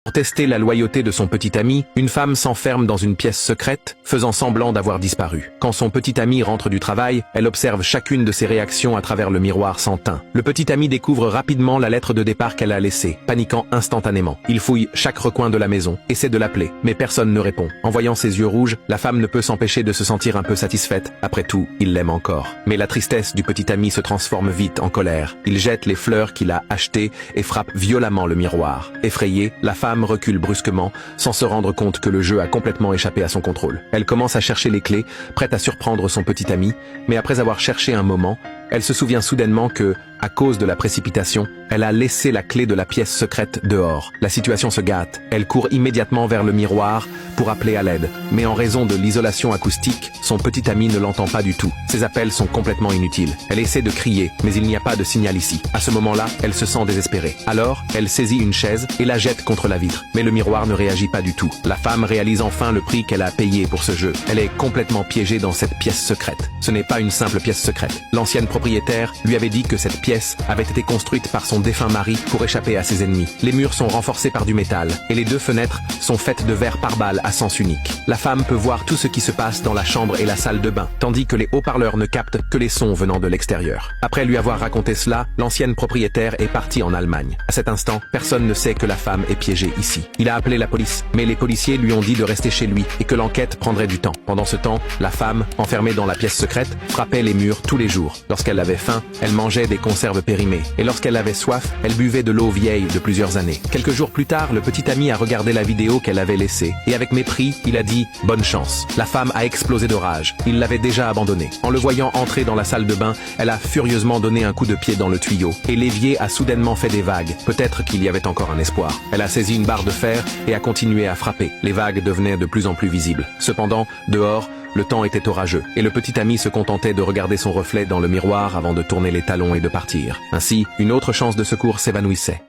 Pour tester la loyauté de son petit ami, une femme s'enferme dans une pièce secrète, faisant semblant d'avoir disparu. Quand son petit ami rentre du travail, elle observe chacune de ses réactions à travers le miroir sans teint. Le petit ami découvre rapidement la lettre de départ qu'elle a laissée, paniquant instantanément. Il fouille chaque recoin de la maison, essaie de l'appeler, mais personne ne répond. En voyant ses yeux rouges, la femme ne peut s'empêcher de se sentir un peu satisfaite. Après tout, il l'aime encore. Mais la tristesse du petit ami se transforme vite en colère. Il jette les fleurs qu'il a achetées et frappe violemment le miroir. Effrayée, la femme recule brusquement, sans se rendre compte que le jeu a complètement échappé à son contrôle. Elle commence à chercher les clés, prête à surprendre son petit ami, mais après avoir cherché un moment, elle se souvient soudainement que, à cause de la précipitation, elle a laissé la clé de la pièce secrète dehors. La situation se gâte. Elle court immédiatement vers le miroir pour appeler à l'aide. Mais en raison de l'isolation acoustique, son petit ami ne l'entend pas du tout. Ses appels sont complètement inutiles. Elle essaie de crier, mais il n'y a pas de signal ici. À ce moment-là, elle se sent désespérée. Alors, elle saisit une chaise et la jette contre la vitre. Mais le miroir ne réagit pas du tout. La femme réalise enfin le prix qu'elle a payé pour ce jeu. Elle est complètement piégée dans cette pièce secrète. Ce n'est pas une simple pièce secrète. L'ancienne propriétaire lui avait dit que cette pièce avait été construite par son défunt mari pour échapper à ses ennemis. Les murs sont renforcés par du métal et les deux fenêtres sont faites de verre pare-balles à sens unique. La femme peut voir tout ce qui se passe dans la chambre et la salle de bain, tandis que les haut-parleurs ne captent que les sons venant de l'extérieur. Après lui avoir raconté cela, l'ancienne propriétaire est partie en Allemagne. À cet instant, personne ne sait que la femme est piégée ici. Il a appelé la police, mais les policiers lui ont dit de rester chez lui et que l'enquête prendrait du temps. Pendant ce temps, la femme, enfermée dans la pièce secrète, frappait les murs tous les jours. Lorsqu'elle avait faim, elle mangeait des conserves périmées. Et lorsqu'elle avait soif, elle buvait de l'eau vieille de plusieurs années. Quelques jours plus tard, le petit ami a regardé la vidéo qu'elle avait laissée. Et avec mépris, il a dit « Bonne chance ». La femme a explosé de rage. Il l'avait déjà abandonnée. En le voyant entrer dans la salle de bain, elle a furieusement donné un coup de pied dans le tuyau. Et l'évier a soudainement fait des vagues. Peut-être qu'il y avait encore un espoir. Elle a saisi une barre de fer et a continué à frapper. Les vagues devenaient de plus en plus visibles. Cependant, dehors, le temps était orageux, et le petit ami se contentait de regarder son reflet dans le miroir avant de tourner les talons et de partir. Ainsi, une autre chance de secours s'évanouissait.